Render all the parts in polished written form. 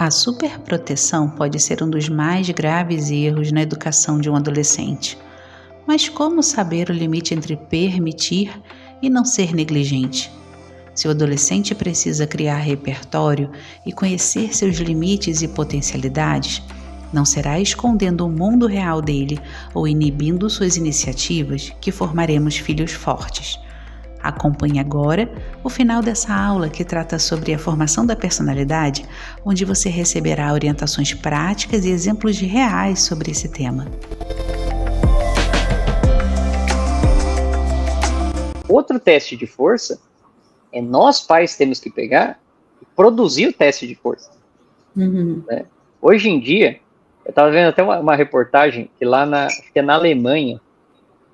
A superproteção pode ser um dos mais graves erros na educação de um adolescente. Mas como saber o limite entre permitir e não ser negligente? Se o adolescente precisa criar repertório e conhecer seus limites e potencialidades, não será escondendo o mundo real dele ou inibindo suas iniciativas que formaremos filhos fortes. Acompanhe agora o final dessa aula que trata sobre a formação da personalidade, onde você receberá orientações práticas e exemplos reais sobre esse tema. Outro teste de força é nós pais temos que pegar e produzir o teste de força. Né? Hoje em dia, eu estava vendo até uma reportagem que lá acho que é na Alemanha,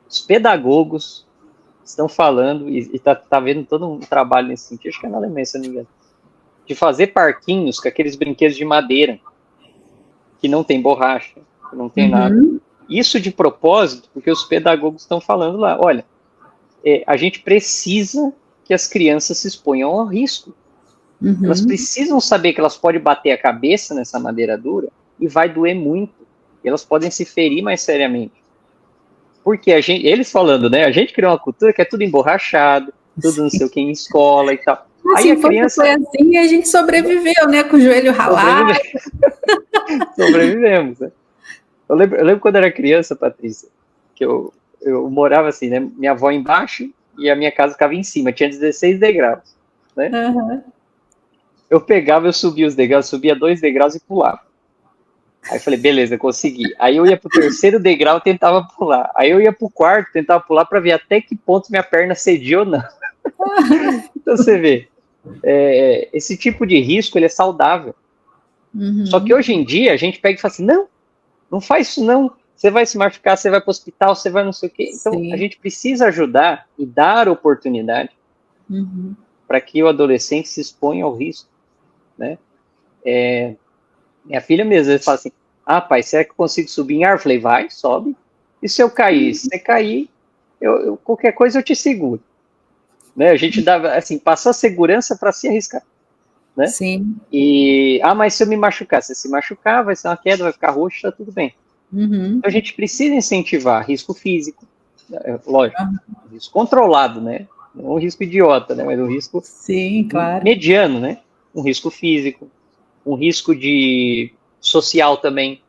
os pedagogos estão falando, e tá vendo todo um trabalho nesse sentido, acho que é na Alemanha, se eu não me engano, de fazer parquinhos com aqueles brinquedos de madeira, que não tem borracha, que não tem nada. Isso de propósito, porque os pedagogos estão falando lá, olha, a gente precisa que as crianças se exponham ao risco. Elas precisam saber que elas podem bater a cabeça nessa madeira dura e vai doer muito. E elas podem se ferir mais seriamente. Porque eles falando, né? A gente criou uma cultura que é tudo emborrachado, tudo não sei o que em escola e tal. Aí a criança foi assim e a gente sobreviveu, né? Com o joelho ralado. Sobrevivemos, né? Eu lembro quando eu era criança, Patrícia, que eu morava assim, né? Minha avó embaixo e a minha casa ficava em cima, tinha 16 degraus, né? Eu subia os degraus, subia 2 degraus e pulava. Aí eu falei, beleza, consegui. Aí eu ia pro 3º degrau, tentava pular. Aí eu ia pro 4º, tentava pular para ver até que ponto minha perna cedia ou não. Então você vê, esse tipo de risco, ele é saudável. Só que hoje em dia, a gente pega e fala assim, não faz isso não. Você vai se machucar, você vai para o hospital, você vai não sei o quê. Então, a gente precisa ajudar e dar oportunidade para que o adolescente se exponha ao risco, né? Minha filha mesmo, ela fala assim, pai, será que eu consigo subir em árvore? Eu falei, vai, sobe. E se eu cair? Se você cair, qualquer coisa eu te seguro. Né? A gente dá, assim, passar segurança para se arriscar. Né? Sim. E, mas se eu me machucar? Se se machucar, vai ser uma queda, vai ficar roxo, tá tudo bem. Então a gente precisa incentivar risco físico, lógico, risco controlado, né? Não um risco idiota, né? Mas um risco mediano, né? Um risco físico, um risco de social também,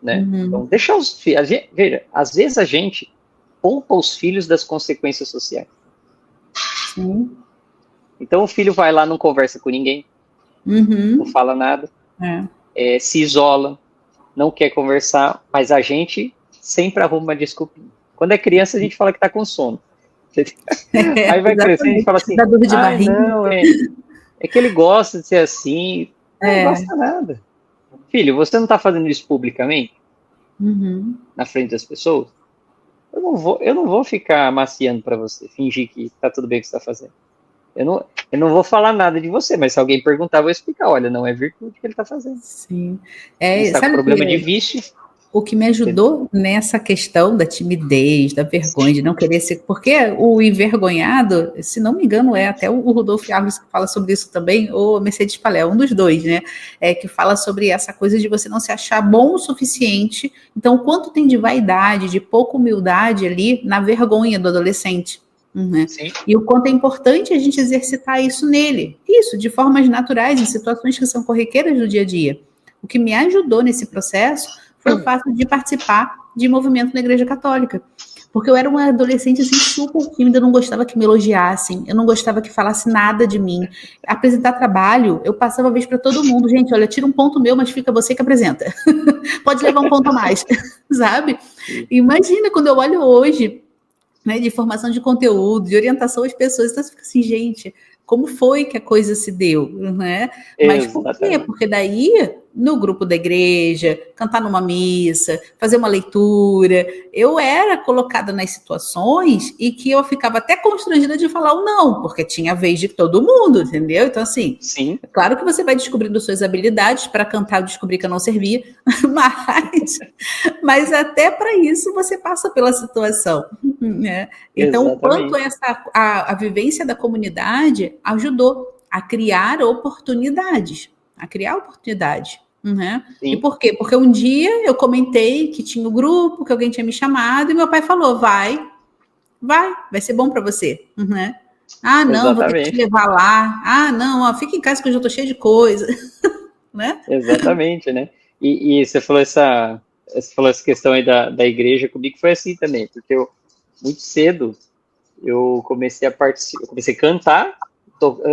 né? Então, deixa os filhos... Veja, às vezes a gente poupa os filhos das consequências sociais. Então o filho vai lá, não conversa com ninguém, não fala nada, se isola, não quer conversar, mas a gente sempre arruma uma desculpinha. Quando é criança, a gente fala que tá com sono. Aí vai crescendo, a gente fala assim, não, é que ele gosta de ser assim. Não gosta nada. Filho, você não tá fazendo isso publicamente? Na frente das pessoas? Eu não vou ficar amaciando para você, fingir que tá tudo bem o que você tá fazendo. Eu não vou falar nada de você, mas se alguém perguntar, eu vou explicar. Olha, não é virtude que ele está fazendo. Sim. Ele está com problema de vício. O que me ajudou nessa questão da timidez, da vergonha, de não querer ser... Porque o envergonhado, se não me engano, é até o Rudolf Alves que fala sobre isso também, ou a Mercedes Palé, um dos dois, né? Que fala sobre essa coisa de você não se achar bom o suficiente. Então, quanto tem de vaidade, de pouca humildade ali na vergonha do adolescente. E o quanto é importante a gente exercitar isso nele, isso de formas naturais, em situações que são corriqueiras do dia a dia. O que me ajudou nesse processo foi o fato de participar de movimento na Igreja Católica, porque eu era uma adolescente assim, super tímida, eu não gostava que me elogiassem, eu não gostava que falasse nada de mim. Apresentar trabalho, eu passava a vez para todo mundo, gente, olha, tira um ponto meu, mas fica você que apresenta. Pode levar um ponto a mais, sabe? Imagina quando eu olho hoje, né, de formação de conteúdo, de orientação às pessoas, então você fica assim, gente, como foi que a coisa se deu, né? Mas por quê? Porque daí, no grupo da igreja, cantar numa missa, fazer uma leitura, eu era colocada nas situações e que eu ficava até constrangida de falar o não, porque tinha a vez de todo mundo, entendeu? Então, assim, é claro que você vai descobrindo suas habilidades, para cantar eu descobri que eu não servia, mas até para isso você passa pela situação, né? Então, o quanto a vivência da comunidade ajudou a criar oportunidades, a criar oportunidade. Né? Sim. E por quê? Porque um dia eu comentei que tinha o grupo, que alguém tinha me chamado, e meu pai falou, vai ser bom para você. Né? Ah, não, Exatamente. vou ter que te levar lá. Ah, não, ó, fica em casa que eu já tô cheio de coisa. Né? Exatamente, né? E você falou essa questão aí da igreja, comigo foi assim também, porque eu, muito cedo, eu comecei a participar, eu comecei a cantar,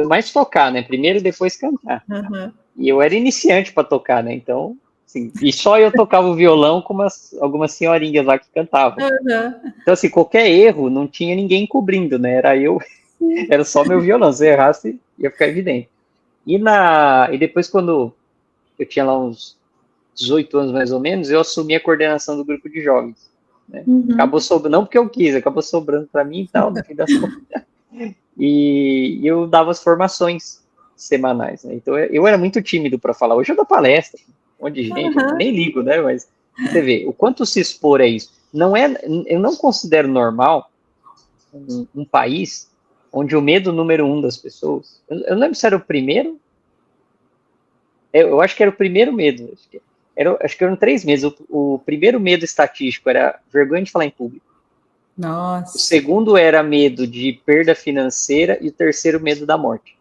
mais tocar, né? Primeiro e depois cantar. Uhum. E eu era iniciante para tocar, né? Então, assim, e só eu tocava o violão com algumas senhorinhas lá que cantavam. Uhum. Então, assim, qualquer erro, não tinha ninguém cobrindo, né? Era eu, era só meu violão. Se errasse, ia ficar evidente. E depois, quando eu tinha lá uns 18 anos mais ou menos, eu assumi a coordenação do grupo de jovens. Né? Uhum. Acabou sobrando, não porque eu quis, acabou sobrando para mim e tal, no fim das contas. E eu dava as formações semanais. Né? Então eu era muito tímido para falar. Hoje eu dou palestra, um monte de gente, nem ligo, né? Mas você vê, o quanto se expor a isso. Eu não considero normal um país onde o medo número 1 das pessoas. Eu não lembro se era o primeiro. Eu acho que era o primeiro medo. Acho que eram 3 meses. O primeiro medo estatístico era vergonha de falar em público. Nossa. O segundo era medo de perda financeira e o terceiro, medo da morte.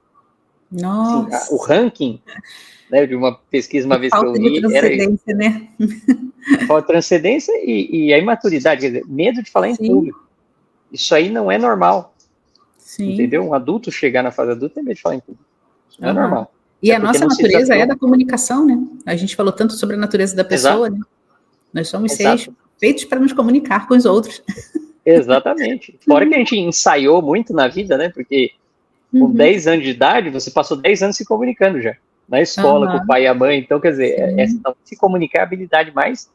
Nossa. Assim, o ranking, né, de uma pesquisa uma vez que eu li, era isso. Né? Falta de transcendência e a imaturidade, quer dizer, medo de falar em público. Isso aí não é normal. Sim. Entendeu? Um adulto chegar na fase adulta tem medo de falar em público. Isso não é normal. E a nossa natureza é da comunicação, né? A gente falou tanto sobre a natureza da pessoa, né? Nós somos seres feitos para nos comunicar com os outros. Exatamente. Fora que a gente ensaiou muito na vida, né? Porque com 10 anos de idade, você passou 10 anos se comunicando já. Na escola, com o pai e a mãe. Então, quer dizer, se comunicar é a habilidade mais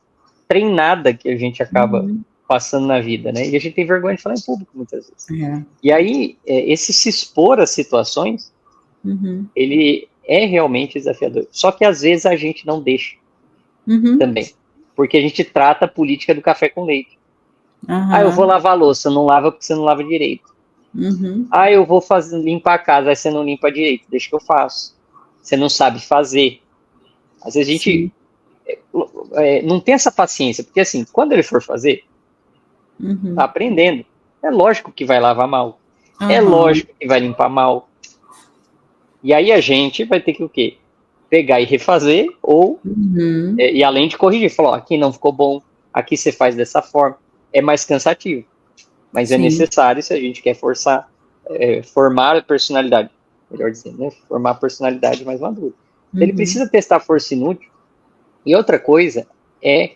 treinada que a gente acaba passando na vida, né? E a gente tem vergonha de falar em público muitas vezes. E aí, esse se expor às situações, ele é realmente desafiador. Só que às vezes a gente não deixa também. Porque a gente trata a política do café com leite. Ah, eu vou lavar a louça, não lava porque você não lava direito. Ah, eu vou limpar a casa, aí você não limpa direito, deixa que eu faço. Você não sabe fazer. Às vezes a gente não tem essa paciência, porque assim, quando ele for fazer, tá aprendendo. É lógico que vai lavar mal. É lógico que vai limpar mal. E aí a gente vai ter que o quê? Pegar e refazer, ou, e além de corrigir, falar, ó, aqui não ficou bom, aqui você faz dessa forma. É mais cansativo, mas é necessário se a gente quer formar a personalidade, melhor dizendo, né? Formar a personalidade mais madura. Ele precisa testar força inútil. E outra coisa é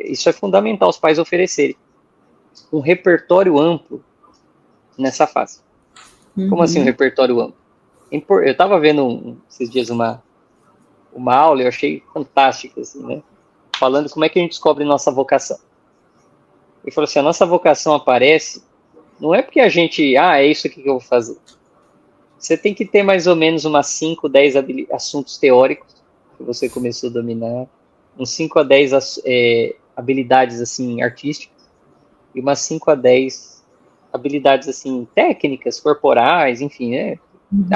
isso é fundamental os pais oferecerem, um repertório amplo nessa fase. Como assim um repertório amplo? Eu estava vendo esses dias uma aula, eu achei fantástica, assim, né? Falando como é que a gente descobre nossa vocação. Ele falou assim, a nossa vocação aparece, não é porque a gente, é isso aqui que eu vou fazer. Você tem que ter mais ou menos umas 5, 10 assuntos teóricos que você começou a dominar, uns 5 a 10 habilidades, assim, artísticas, e umas 5 a 10 habilidades, assim, técnicas, corporais, enfim, né?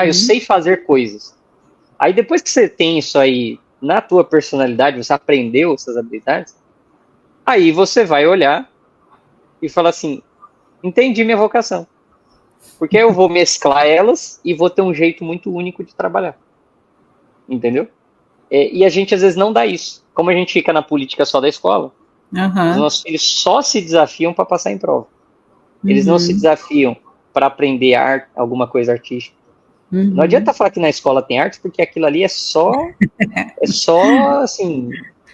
Eu sei fazer coisas. Aí depois que você tem isso aí na tua personalidade, você aprendeu essas habilidades, aí você vai olhar e falar assim, entendi minha vocação. Porque eu vou mesclar elas e vou ter um jeito muito único de trabalhar. Entendeu? E a gente às vezes não dá isso. Como a gente fica na política só da escola, os nossos filhos só se desafiam para passar em prova. Eles não se desafiam para aprender arte, alguma coisa artística. Não adianta falar que na escola tem arte, porque aquilo ali é só assim,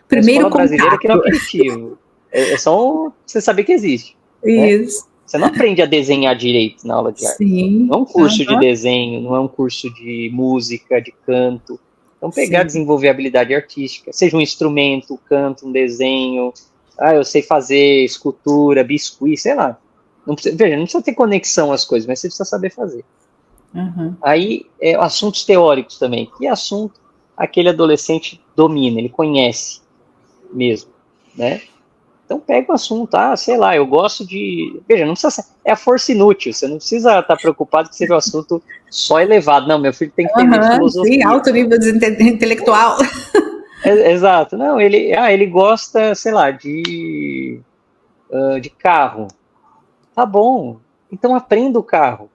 primeiro a escola brasileira que não é aperitivo. É só você saber que existe. Isso. Né? Você não aprende a desenhar direito na aula de arte. Não é um curso de desenho, não é um curso de música, de canto. Então pegar, desenvolver habilidade artística, seja um instrumento, canto, um desenho, eu sei fazer escultura, biscuit, sei lá. Não precisa ter conexão às coisas, mas você precisa saber fazer. Aí, assuntos teóricos também. Que assunto aquele adolescente domina, ele conhece mesmo, né? Então pega o assunto, sei lá, eu gosto de... Veja, não precisa ser... É a força inútil, você não precisa estar preocupado que seja um assunto só elevado. Não, meu filho tem que entender de filosofia. Sim, alto nível intelectual. Exato. Não, ele gosta, sei lá, de carro. Tá bom, então aprenda o carro.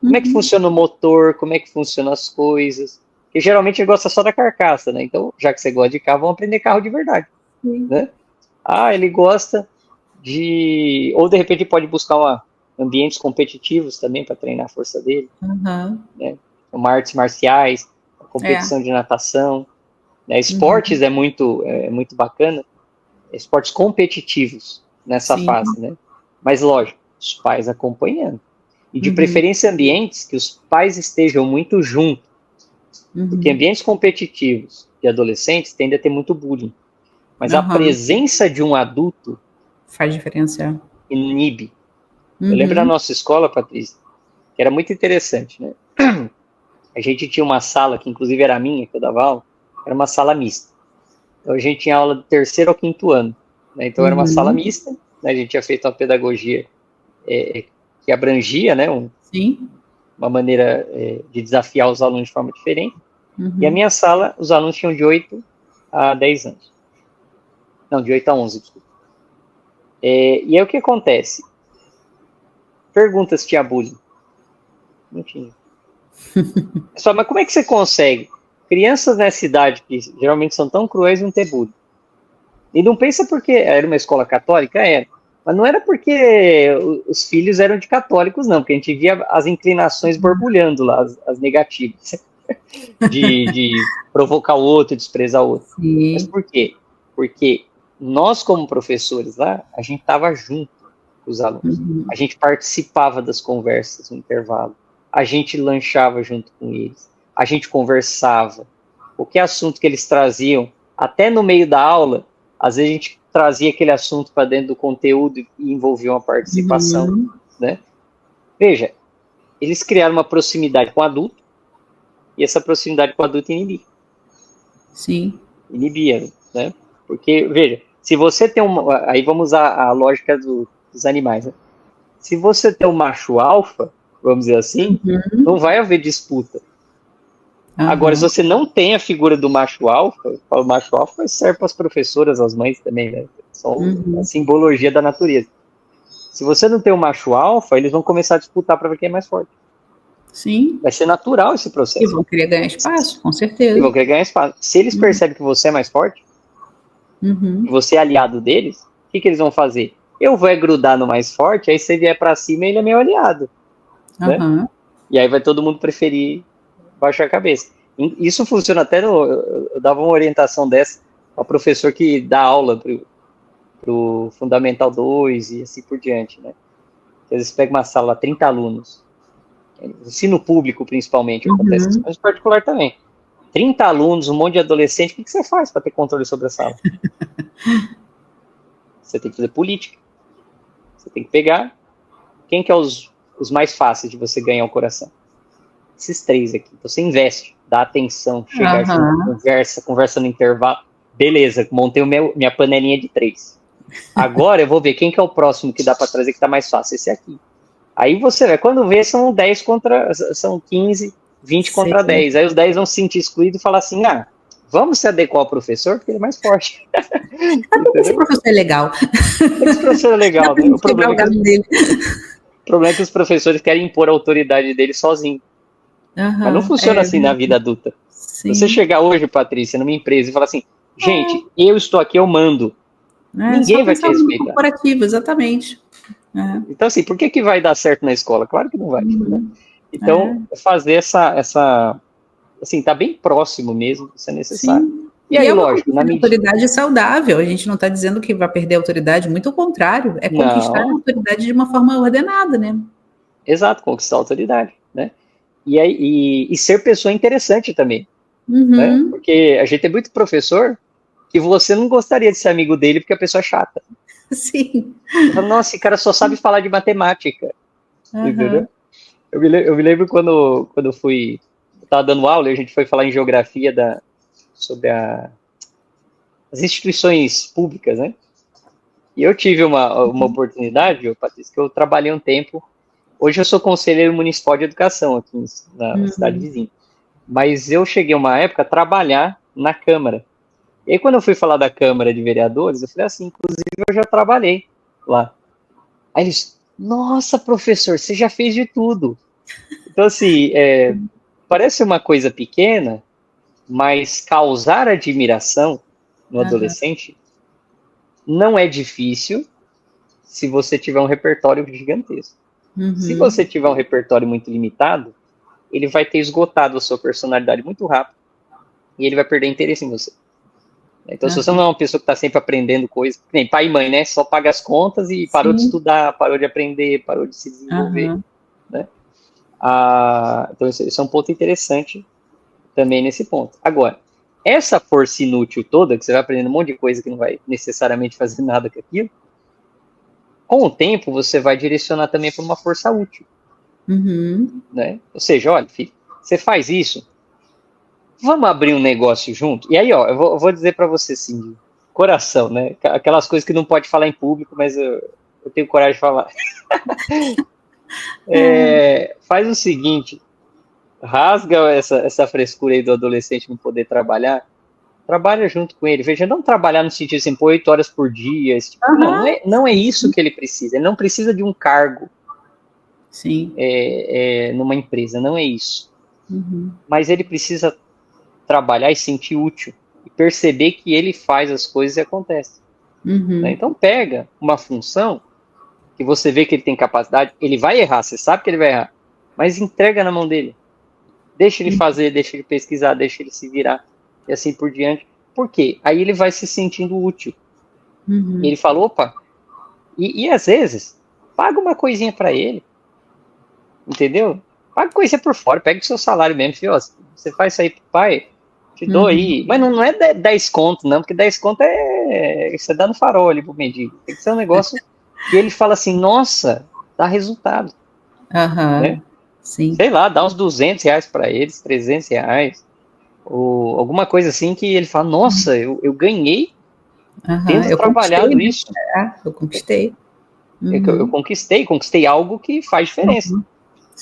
Como é que funciona o motor, como é que funcionam as coisas. Porque geralmente ele gosta só da carcaça, né? Então, já que você gosta de carro, vamos aprender carro de verdade. Né? Ele gosta de... Ou, de repente, pode buscar ambientes competitivos também para treinar a força dele. Né? Como artes marciais, competição de natação. Né? Esportes é muito bacana. Esportes competitivos nessa fase, né? Mas, lógico, os pais acompanhando. E, de preferência, ambientes que os pais estejam muito juntos. Porque ambientes competitivos de adolescentes tendem a ter muito bullying. Mas a presença de um adulto faz diferença. Inibe. Eu lembro da nossa escola, Patrícia, que era muito interessante, né? A gente tinha uma sala, que inclusive era a minha, que eu dava aula, era uma sala mista. Então a gente tinha aula do 3º ao 5º ano. Né? Então era uma sala mista, né? A gente tinha feito uma pedagogia que abrangia, né? Uma maneira de desafiar os alunos de forma diferente. E a minha sala, os alunos tinham de 8 a 10 anos. Não, de 8 a 11, desculpa. E aí o que acontece? Pergunta se tinha bullying. Não tinha. Só, mas como é que você consegue? Crianças nessa idade, que geralmente são tão cruéis, não ter bullying. E não pensa porque era uma escola católica? Era. Mas não era porque os filhos eram de católicos, não. Porque a gente via as inclinações borbulhando lá, as negativas. de provocar o outro, desprezar o outro. Sim. Mas por quê? Porque nós, como professores lá, a gente estava junto com os alunos. A gente participava das conversas no intervalo. A gente lanchava junto com eles. A gente conversava. Qualquer assunto que eles traziam, até no meio da aula, às vezes a gente trazia aquele assunto para dentro do conteúdo e envolvia uma participação. Né? Veja, eles criaram uma proximidade com o adulto, e essa proximidade com o adulto inibia. Sim. Inibia, né? Porque, veja, se você tem aí vamos usar a lógica dos animais, né? Se você tem um macho alfa, vamos dizer assim, não vai haver disputa. Agora, se você não tem a figura do macho alfa, o macho alfa serve para as professoras, as mães também, né? São a simbologia da natureza. Se você não tem o macho alfa, eles vão começar a disputar para ver quem é mais forte. Sim. Vai ser natural esse processo. E vão querer ganhar espaço, com certeza. E vão querer ganhar espaço. Se eles percebem que você é mais forte, que você é aliado deles, o que eles vão fazer? Eu vou grudar no mais forte, aí se ele vier para cima, ele é meu aliado. Né? E aí vai todo mundo preferir baixar a cabeça. Isso funciona até eu dava uma orientação dessa ao professor que dá aula pro Fundamental 2 e assim por diante, né? Às vezes pega uma sala, 30 alunos, ensino público principalmente, acontece, mas particular também. 30 alunos, um monte de adolescente, o que você faz para ter controle sobre a sala? Você tem que fazer política. Você tem que pegar quem que é os mais fáceis de você ganhar o coração. Esses 3 aqui. Então você investe, dá atenção, chega junto, conversa no intervalo. Beleza, montei minha panelinha de 3. Agora eu vou ver quem que é o próximo que dá para trazer que tá mais fácil, esse aqui. Aí você vê, quando vê, são 15, 20 contra 10. Aí os 10 vão se sentir excluídos e falar assim, vamos se adequar ao professor, porque ele é mais forte. Esse professor é legal. Esse professor é legal, né? O problema é que os professores querem impor a autoridade dele sozinho. Mas não funciona assim na vida adulta. Sim. Você chegar hoje, Patrícia, numa empresa e falar assim, gente, eu estou aqui, eu mando. Ninguém vai te respeitar. Corporativo, exatamente. Então, assim, por que vai dar certo na escola? Claro que não vai. Né? Então, fazer essa assim, tá bem próximo mesmo, isso é necessário. Sim. E aí, lógico, na medida... autoridade saudável, a gente não está dizendo que vai perder a autoridade, muito ao contrário, é conquistar a autoridade de uma forma ordenada, né? Exato, conquistar a autoridade, né? E ser pessoa interessante também, né? Porque a gente tem muito professor que você não gostaria de ser amigo dele porque a pessoa é chata. Sim. Você fala, nossa, esse cara só sabe falar de matemática, entendeu? Eu me lembro quando eu fui... estava dando aula e a gente foi falar em geografia sobre as instituições públicas, né? E eu tive uma oportunidade, Patrícia, que eu trabalhei um tempo. Hoje eu sou conselheiro municipal de educação aqui na cidade vizinha. Mas eu cheguei uma época a trabalhar na Câmara. E aí, quando eu fui falar da Câmara de Vereadores, eu falei assim, inclusive eu já trabalhei lá. Aí eles, nossa, professor, você já fez de tudo. Então, assim, parece uma coisa pequena, mas causar admiração no adolescente não é difícil se você tiver um repertório gigantesco. Se você tiver um repertório muito limitado, ele vai ter esgotado a sua personalidade muito rápido e ele vai perder interesse em você. Então, se você não é uma pessoa que está sempre aprendendo coisas, nem pai e mãe, né? Só paga as contas e parou de estudar, parou de aprender, parou de se desenvolver. Né? Então, esse é um ponto interessante também nesse ponto. Agora, essa força inútil toda, que você vai aprendendo um monte de coisa que não vai necessariamente fazer nada com aquilo, com o tempo você vai direcionar também para uma força útil. Né? Ou seja, olha, filho, você faz isso, vamos abrir um negócio junto? E aí, ó, eu vou dizer para você assim, de coração, né? Aquelas coisas que não pode falar em público, mas eu tenho coragem de falar. Faz o seguinte, rasga essa frescura aí do adolescente não poder trabalhar, trabalha junto com ele. Veja, não trabalhar no sentido assim, por 8 horas por dia. Tipo, não é isso que ele precisa. Ele não precisa de um cargo numa empresa, não é isso. Mas ele precisa trabalhar e sentir útil e perceber que ele faz as coisas e acontece. Né? Então pega uma função que você vê que ele tem capacidade, ele vai errar, você sabe que ele vai errar, mas entrega na mão dele. Deixa ele fazer, deixa ele pesquisar, deixa ele se virar e assim por diante. Por quê? Aí ele vai se sentindo útil. E ele fala, opa, e às vezes, paga uma coisinha para ele. Entendeu? Paga coisinha por fora, pega o seu salário mesmo, filho, ó, você faz isso aí pro pai, te dou aí. Mas não é 10 conto, não, porque 10 conto você dá no farol ali pro mendigo. Tem que ser um negócio que ele fala assim, nossa, dá resultado. Né? Sim. Sei lá, dá uns R$200 para eles, R$300, ou alguma coisa assim que ele fala, nossa, eu ganhei tendo trabalhado isso. Eu conquistei. Eu conquistei algo que faz diferença.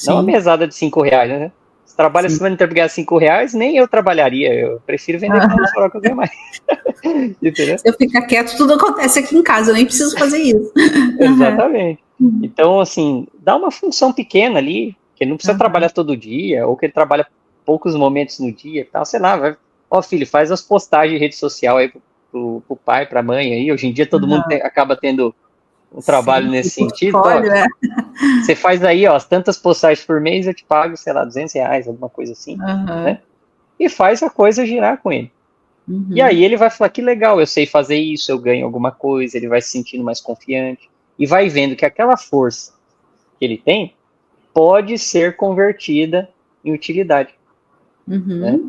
Não uma mesada de R$5, né? Você trabalha semana inteira para ganhar R$5, nem eu trabalharia. Eu prefiro vender para no farol que eu ganho mais. Entendeu? Se eu ficar quieto, tudo acontece aqui em casa, eu nem preciso fazer isso. Exatamente. Então, assim, dá uma função pequena ali, que ele não precisa trabalhar todo dia, ou que ele trabalha poucos momentos no dia e tal, sei lá, ó, filho, faz as postagens de rede social aí pro pai, pra mãe aí. Hoje em dia todo mundo acaba tendo um trabalho nesse sentido. Ó, você faz aí, ó, tantas postagens por mês, eu te pago, sei lá, R$200, alguma coisa assim, né? E faz a coisa girar com ele. E aí ele vai falar, que legal, eu sei fazer isso, eu ganho alguma coisa, ele vai se sentindo mais confiante, e vai vendo que aquela força que ele tem pode ser convertida em utilidade. Né?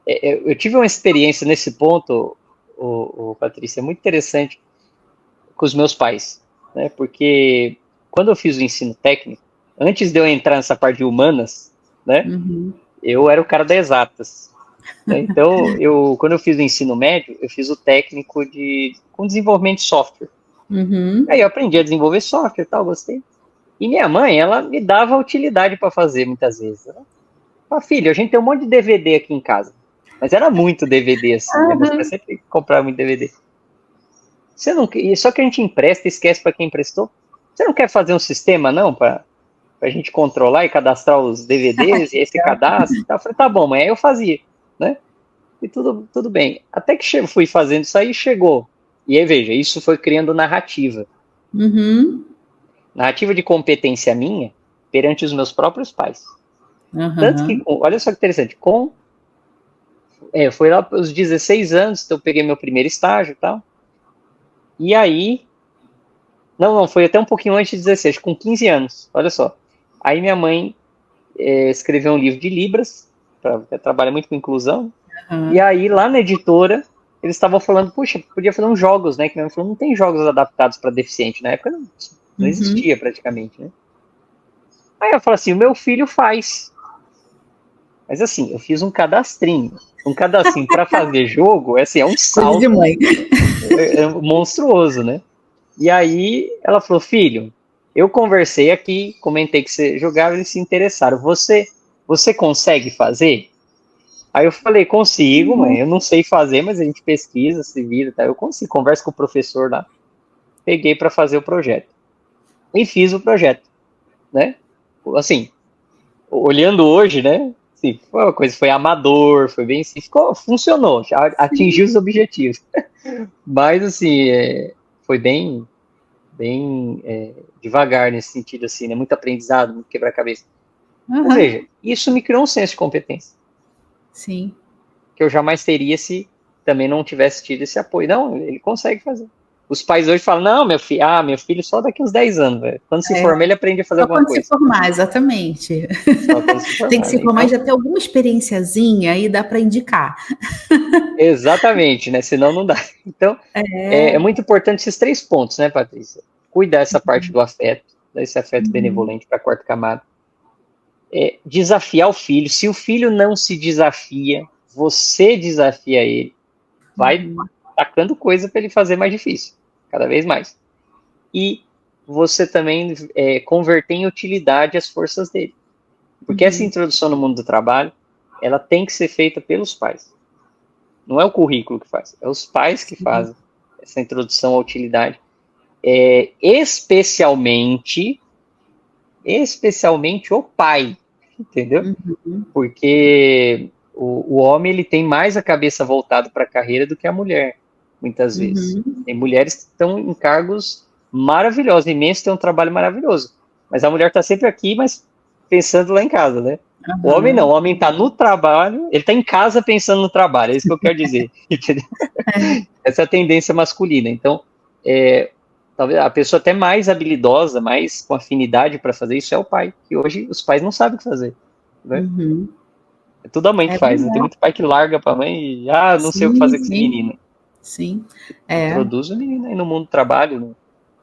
Eu tive uma experiência nesse ponto, Patrícia, muito interessante com os meus pais, né? Porque quando eu fiz o ensino técnico, antes de eu entrar nessa parte de humanas, né, eu era o cara das exatas. Né? Então, quando eu fiz o ensino médio, eu fiz o técnico com desenvolvimento de software. Aí eu aprendi a desenvolver software e tal, gostei. E minha mãe, ela me dava utilidade para fazer muitas vezes. Ela falava, filho, a gente tem um monte de DVD aqui em casa. Mas era muito DVD, assim. Né? Sempre comprava muito DVD. Você não, só que a gente empresta e esquece para quem emprestou. Você não quer fazer um sistema, não, para a gente controlar e cadastrar os DVDs, e aí você cadastra e tal? Eu falei, tá bom, mãe, aí eu fazia, né? E tudo bem. Até que fui fazendo isso aí, chegou. E aí, veja, isso foi criando narrativa. Narrativa de competência minha perante os meus próprios pais. Tanto que, olha só que interessante, foi lá aos 16 anos, então eu peguei meu primeiro estágio e tal. E aí, não, foi até um pouquinho antes de 16, com 15 anos, olha só. Aí minha mãe escreveu um livro de Libras, trabalha muito com inclusão, e aí lá na editora, eles estavam falando, puxa, podia fazer uns jogos, né? Que minha mãe falou, não tem jogos adaptados para deficiente, na época não existia praticamente, né? Aí eu falo assim, o meu filho faz. Mas assim, eu fiz um cadastrinho para fazer jogo, assim, é um salto de mãe. monstruoso, né? E aí ela falou, filho, eu conversei aqui, comentei que você jogava, eles se interessaram. Você consegue fazer? Aí eu falei, consigo, mãe, eu não sei fazer, mas a gente pesquisa, se vira, tá? Eu consigo, converso com o professor lá. Peguei para fazer o projeto. E fiz o projeto, né? Assim, olhando hoje, né? Assim, foi uma coisa, foi amador, foi bem assim, funcionou, atingiu os objetivos. Mas, assim, foi bem devagar nesse sentido, assim, né? Muito aprendizado, muito quebra-cabeça. Então, veja, isso me criou um senso de competência. Sim. Que eu jamais teria se também não tivesse tido esse apoio. Não, ele consegue fazer. Os pais hoje falam, não, meu filho só daqui uns 10 anos, velho. Quando se formar, ele aprende a fazer alguma coisa. Só quando se formar, exatamente. Só quando se formar, tem que se formar, então já ter alguma experiênciazinha aí dá para indicar. Exatamente, né? Senão não dá. Então, é muito importante esses 3 pontos, né, Patrícia? Cuidar essa parte do afeto, desse afeto benevolente para a quarta camada. Desafiar o filho. Se o filho não se desafia, você desafia ele. Vai tacando coisa para ele fazer mais difícil, cada vez mais. E você também converter em utilidade as forças dele. Porque essa introdução no mundo do trabalho, ela tem que ser feita pelos pais. Não é o currículo que faz, é os pais que fazem essa introdução à utilidade. Especialmente o pai, entendeu? Porque o homem ele tem mais a cabeça voltada para a carreira do que a mulher, muitas vezes. Tem mulheres que estão em cargos maravilhosos, imensos, têm um trabalho maravilhoso. Mas a mulher está sempre aqui, mas pensando lá em casa, né? O homem não, o homem está no trabalho, ele está em casa pensando no trabalho, é isso que eu quero dizer. Entendeu? Essa é a tendência masculina. Então, talvez a pessoa até mais habilidosa, mais com afinidade para fazer isso é o pai, que hoje os pais não sabem o que fazer. Né? É tudo a mãe que faz, né? Tem muito pai que larga para a mãe e, não sei o que fazer com esse menino. Sim. Introduz o menino aí no mundo do trabalho,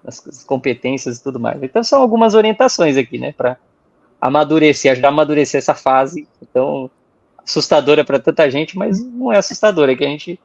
nas competências e tudo mais. Então, são algumas orientações aqui, né, para amadurecer, ajudar a amadurecer essa fase. Então, assustadora para tanta gente, mas não é assustadora, é que a gente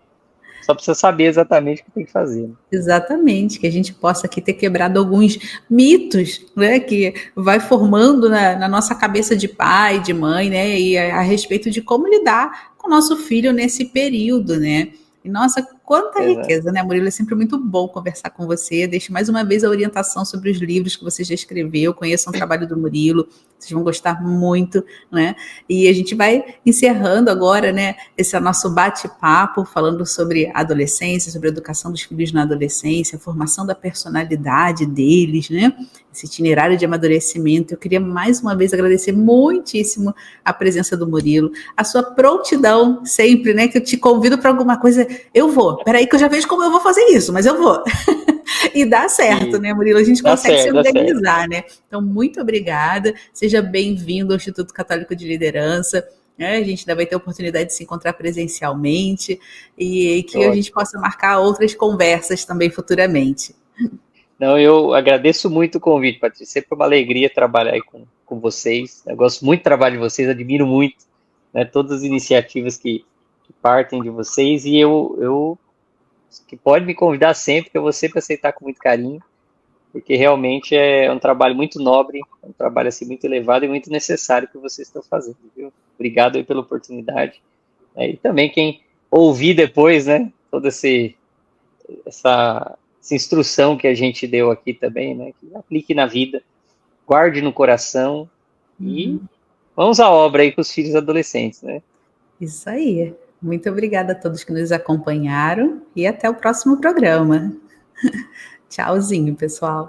só precisa saber exatamente o que tem que fazer. Né? Exatamente, que a gente possa aqui ter quebrado alguns mitos, né, que vai formando na nossa cabeça de pai, de mãe, né, e a respeito de como lidar com o nosso filho nesse período, né. E nossa, quanta riqueza, né, Murilo? É sempre muito bom conversar com você. Deixo mais uma vez a orientação sobre os livros que você já escreveu. Conheçam o trabalho do Murilo, vocês vão gostar muito, né? E a gente vai encerrando agora, né, esse nosso bate-papo, falando sobre a adolescência, sobre a educação dos filhos na adolescência, a formação da personalidade deles, né? Esse itinerário de amadurecimento. Eu queria mais uma vez agradecer muitíssimo a presença do Murilo, a sua prontidão sempre, né? Que eu te convido para alguma coisa, eu vou. Peraí que eu já vejo como eu vou fazer isso, mas eu vou. E dá certo, né, Murilo? A gente consegue se organizar, né? Então, muito obrigada. Seja bem-vindo ao Instituto Católico de Liderança. A gente ainda vai ter a oportunidade de se encontrar presencialmente e que a gente possa marcar outras conversas também futuramente. Não, eu agradeço muito o convite, Patrícia. Sempre uma alegria trabalhar aí com vocês. Eu gosto muito do trabalho de vocês, admiro muito, né, todas as iniciativas que partem de vocês, e eu que pode me convidar sempre, que eu vou sempre aceitar com muito carinho, porque realmente é um trabalho muito nobre, é um trabalho assim, muito elevado e muito necessário que vocês estão fazendo. Viu? Obrigado aí pela oportunidade. E também quem ouvir depois, né, toda essa instrução que a gente deu aqui também, né, que aplique na vida, guarde no coração e vamos à obra aí com os filhos adolescentes, né? Isso aí. Muito obrigada a todos que nos acompanharam e até o próximo programa. Tchauzinho, pessoal.